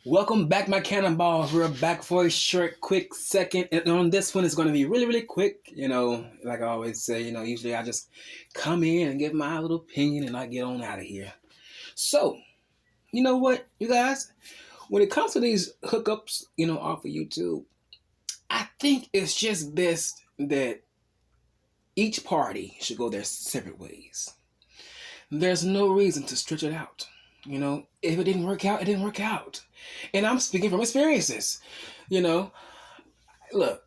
Welcome back, my cannonballs. We're back for a short, quick second. And on this one, it's going to be really, really quick. Like I always say, usually I just come in and give my little opinion and I get on out of here. So, you know what, you guys? When it comes to these hookups, off of YouTube, I think it's just best that each party should go their separate ways. There's no reason to stretch it out. If it didn't work out, it didn't work out. And I'm speaking from experiences. You know, look,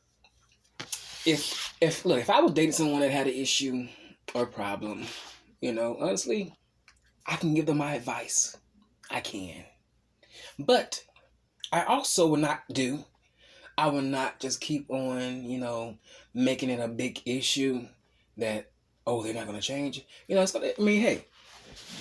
if I was dating someone that had an issue or problem, honestly, I can give them my advice. I can. But I also would not do. I would not just keep on, making it a big issue that, oh, they're not going to change. Hey,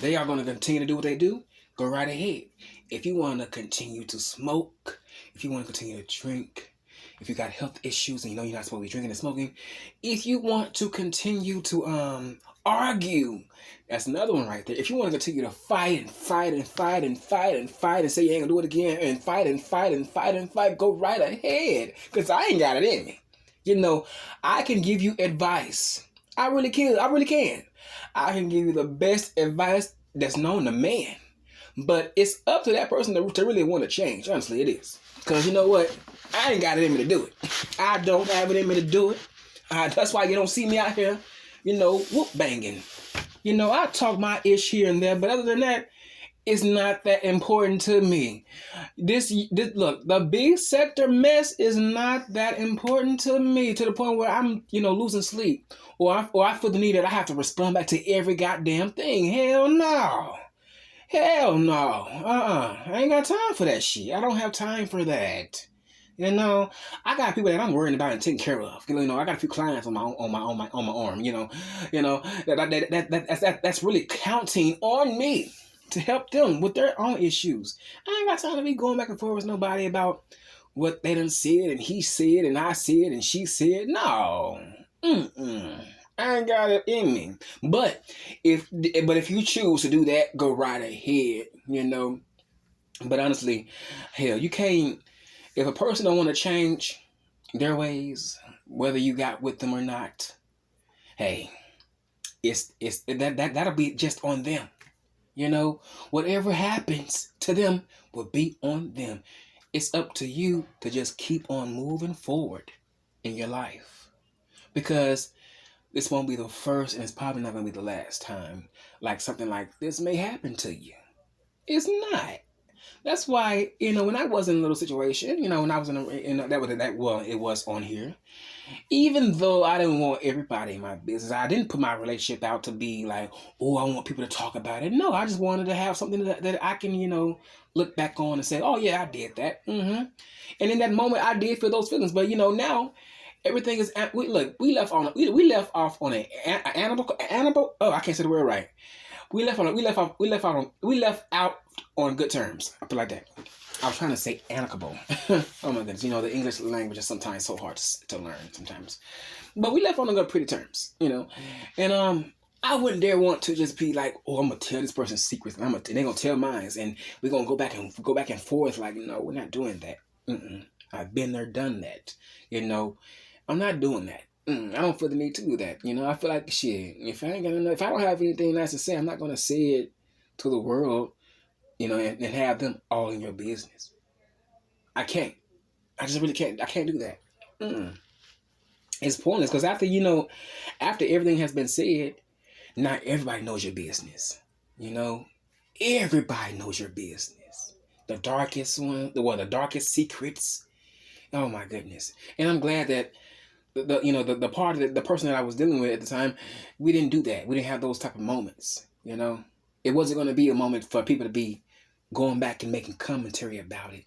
they are going to continue to do what they do. Go right ahead. If you want to continue to smoke, if you want to continue to drink, if you got health issues and you're not supposed to be drinking and smoking, if you want to continue to argue, that's another one right there. If you want to continue to fight and fight and fight and fight and fight and say you ain't gonna do it again and fight and fight and fight and fight, go right ahead. Because I ain't got it in me. I can give you advice. I really can. I can give you the best advice that's known to man. But it's up to that person to really want to change. Honestly, it is. Because you know what? I ain't got it in me to do it. I don't have it in me to do it. That's why you don't see me out here, whoop banging. I talk my ish here and there, but other than that, it's not that important to me. Look, the B sector mess is not that important to me to the point where I'm, losing sleep. Or I feel the need that I have to respond back to every goddamn thing. Hell no. I ain't got time for that shit. I don't have time for that. I got people that I'm worrying about and taking care of. I got a few clients on my arm. That's really counting on me to help them with their own issues. I ain't got time to be going back and forth with nobody about what they done said and he said and I said and she said. No. I ain't got it in me. But if you choose to do that, go right ahead, But honestly, hell, you can't. If a person don't want to change their ways, whether you got with them or not, hey, that'll be just on them. Whatever happens to them will be on them. It's up to you to just keep on moving forward in your life, because this won't be the first, and it's probably not going to be the last time like something like this may happen to you. It's not. That's why, when I was in a little situation, when I was it was on here. Even though I didn't want everybody in my business, I didn't put my relationship out to be like, oh, I want people to talk about it. No, I just wanted to have something that I can, look back on and say, oh yeah, I did that. And in that moment, I did feel those feelings. But now, everything is we left off on an animal. Oh, I can't say the word right. We left out on good terms. I feel like that. I was trying to say amicable. Oh my goodness, the English language is sometimes so hard to learn sometimes. But we left on good pretty terms, And I wouldn't dare want to just be like, oh, I'm gonna tell this person's secrets and they're gonna tell mine, and we're gonna go back and forth. Like, no, we're not doing that. I've been there, done that. I'm not doing that. I don't feel the need to do that. I feel like shit. If I don't have anything nice to say, I'm not gonna say it to the world, and have them all in your business. I can't. I just really can't. I can't do that. It's pointless, because after everything has been said, not everybody knows your business. Everybody knows your business. The darkest one, the darkest secrets. Oh my goodness. And I'm glad that the person that I was dealing with at the time, we didn't do that. We didn't have those type of moments. It wasn't going to be a moment for people to be going back and making commentary about it,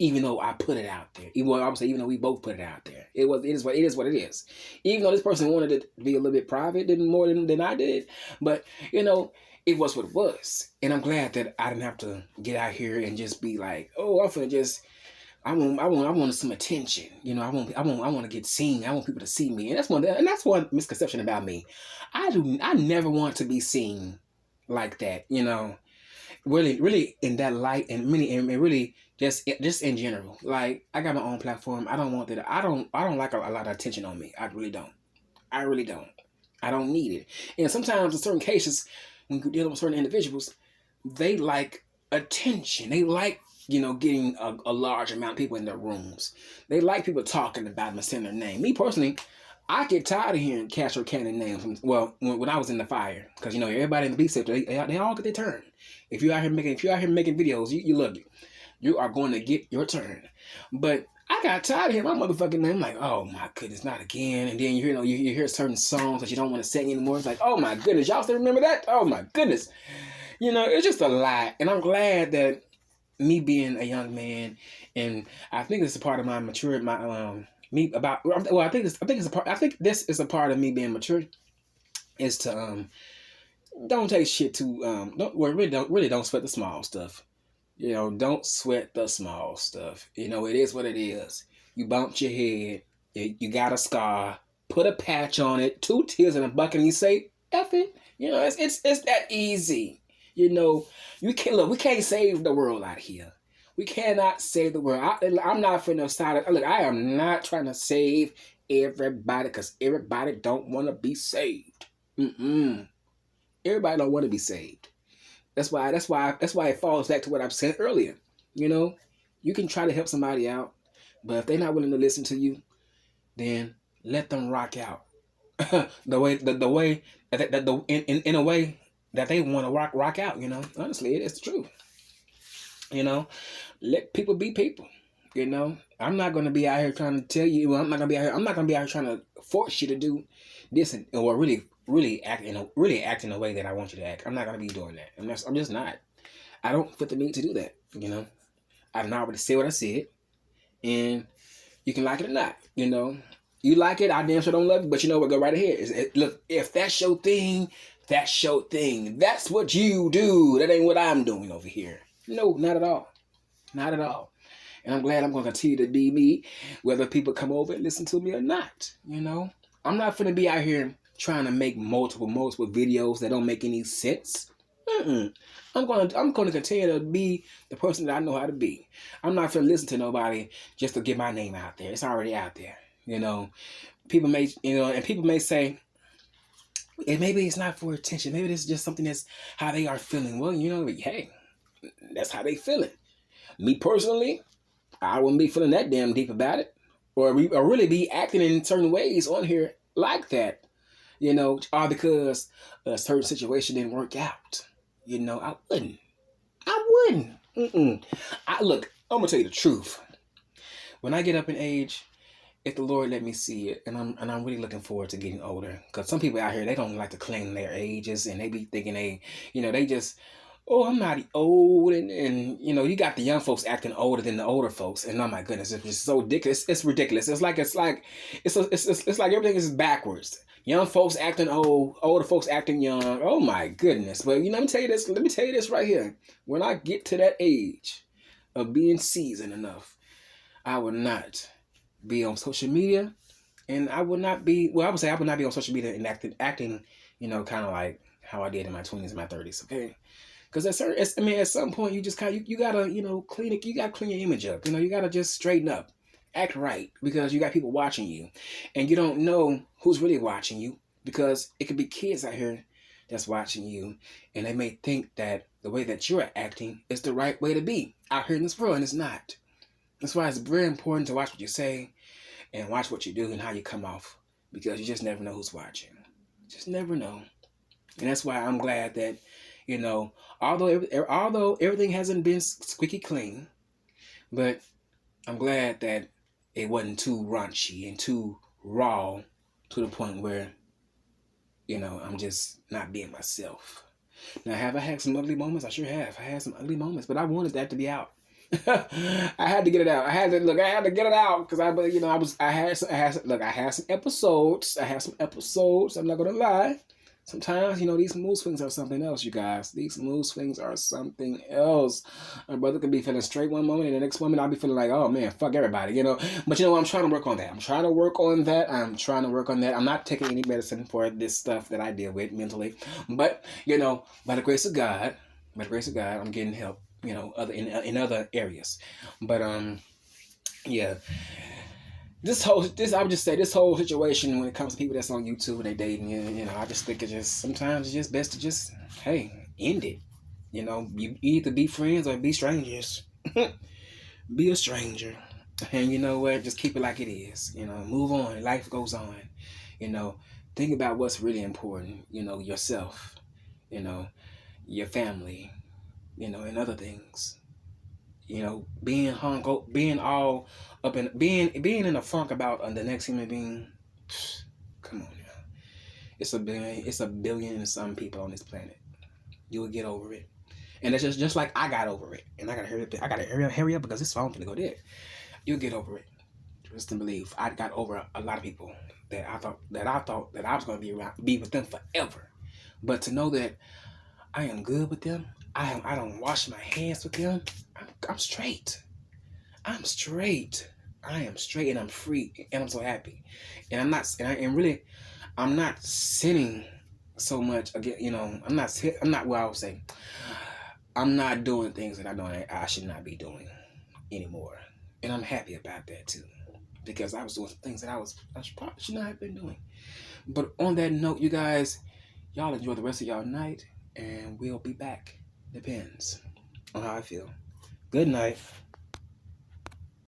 even though I put it out there. Even though we both put it out there, it is what it is. Even though this person wanted it to be a little bit private, more than I did, but it was what it was. And I'm glad that I didn't have to get out here and just be like, oh, I'm finna just. I want some attention. I want to get seen. I want people to see me. And that's one misconception about me. I never want to be seen like that. really in that light, and really just in general. Like, I got my own platform. I don't want that. I don't like a lot of attention on me. I really don't. I really don't. I don't need it. And sometimes in certain cases, when you're dealing with certain individuals, they like attention. They like, getting a large amount of people in their rooms. They like people talking about them and saying their name. Me personally, I get tired of hearing Castro Cannon names. Well, when I was in the fire, because everybody in the beat sector, they all get their turn. If you're out here making videos, you look, you are going to get your turn. But I got tired of hearing my motherfucking name. I'm like, oh my goodness, not again. And then you hear certain songs that you don't want to sing anymore. It's like, oh my goodness, y'all still remember that? Oh my goodness. It's just a lot. And I'm glad that me being a young man, and I think this is a part of my maturity, I think this is a part of me being mature, is to don't take shit too don't sweat the small stuff. Don't sweat the small stuff. It is what it is. You bumped your head, you got a scar, put a patch on it, 2 tears in a bucket, and you say, F it. It's that easy. We can't save the world out here. We cannot save the world. I'm not finna side. Look, I am not trying to save everybody, because everybody don't want to be saved. Everybody don't want to be saved. That's why it falls back to what I've said earlier. You can try to help somebody out, but if they're not willing to listen to you, then let them rock out. the way in a way that they want to rock out. Honestly, it's the truth. Let people be people. I'm not going to be out here trying to tell you. I'm not going to be out here trying to force you to do this or really act in a way that I want you to act. I'm not going to be doing that. I'm just not. I don't feel the need to do that. I already said what I said, and you can like it or not. You like it, I damn sure don't love it, but you know what? Go right ahead. Look, if that's your thing, that's your thing. That's what you do. That ain't what I'm doing over here. No, not at all. Not at all. And I'm glad I'm going to continue to be me, whether people come over and listen to me or not. I'm not going to be out here trying to make multiple videos that don't make any sense. I'm going to continue to be the person that I know how to be. I'm not going to listen to nobody just to get my name out there. It's already out there. People may say, and maybe it's not for attention. Maybe it's just something that's how they are feeling. Well, hey, that's how they feeling. Me personally, I wouldn't be feeling that damn deep about it, or really be acting in certain ways on here like that, all because a certain situation didn't work out. I wouldn't. Look, I'm gonna tell you the truth. When I get up in age, if the Lord let me see it, and I'm really looking forward to getting older, because some people out here, they don't like to claim their ages, and they be thinking they just, oh, I'm not old, and you got the young folks acting older than the older folks, and oh my goodness, it's just so ridiculous. It's ridiculous. It's like everything is backwards. Young folks acting old, older folks acting young. Oh my goodness. But let me tell you this right here. When I get to that age of being seasoned enough, I will not be on social media, and I would not be. Well, I would say I would not be on social media and acting, kind of like how I did in my 20s and my 30s. Okay. Because at some point you just you gotta clean it. You gotta clean your image up. You gotta just straighten up, act right, because you got people watching you, and you don't know who's really watching you, because it could be kids out here that's watching you, and they may think that the way that you're acting is the right way to be out here in this world, and it's not. That's why it's very important to watch what you say and watch what you do and how you come off, because you just never know who's watching. Just never know, and that's why I'm glad that. Although everything hasn't been squeaky clean, but I'm glad that it wasn't too raunchy and too raw to the point where, I'm just not being myself. Now, have I had some ugly moments? I sure have. I had some ugly moments, but I wanted that to be out. I had to get it out. I had to get it out, because I had some episodes. I'm not gonna lie. Sometimes, these mood swings are something else, you guys. These mood swings are something else. My brother could be feeling straight one moment, and the next moment I'll be feeling like, oh man, fuck everybody, But I'm trying to work on that. I'm trying to work on that. I'm not taking any medicine for this stuff that I deal with mentally. But, by the grace of God, By the grace of God, I'm getting help. Other in other areas, but yeah. I would just say this whole situation when it comes to people that's on YouTube and they dating, I just think sometimes it's just best to just, hey, end it. You either be friends or be strangers. Be a stranger. And you know what? Just keep it like it is. Move on. Life goes on. You know, think about what's really important. Yourself, you know, your family, and other things. Being all up in being in a funk about the next human being. Come on now. It's a billion and some people on this planet. You will get over it. And that's just like I got over it. And I gotta hurry up. Hurry up because this phone gonna go dead. You'll get over it. Trust and believe. I got over a lot of people that I thought that I was gonna be with them forever. But to know that I am good with them, I don't wash my hands with them. I'm straight. I'm straight. I am straight and I'm free and I'm so happy. And I'm not I'm not sinning so much again. I'm not what I would say. I'm not doing things that I know I should not be doing anymore. And I'm happy about that too. Because I was doing things that I probably should not have been doing. But on that note, you guys, y'all enjoy the rest of y'all night and we'll be back. Depends on how I feel. Good night.